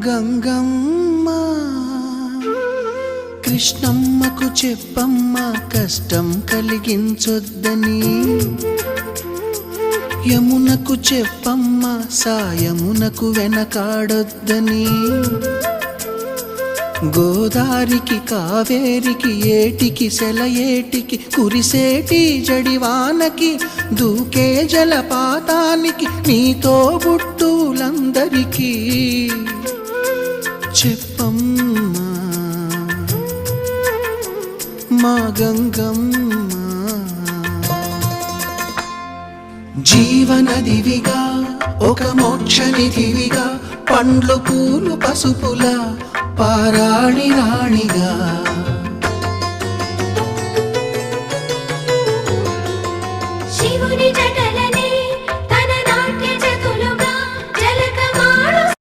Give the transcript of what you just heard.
గంగమ్మ కృష్ణమ్మకు చెప్పమ్మ కష్టం కలిగించొద్దని, యమునకు చెప్పమ్మ సాయమునకు వెనకాడొద్దని, గోదారికి కావేరికి ఏటికి సెలయేటికి కురిసేటి జడివానకి దూకే జలపాతానికి నీతో బుట్టులందరికీ చెప్పమ్మా మా గంగమ్మ. జీవనదివిగా ఒక మోక్షనిధివిగా పండ్లు పూలు పసుపుల పారాణి రాణిగా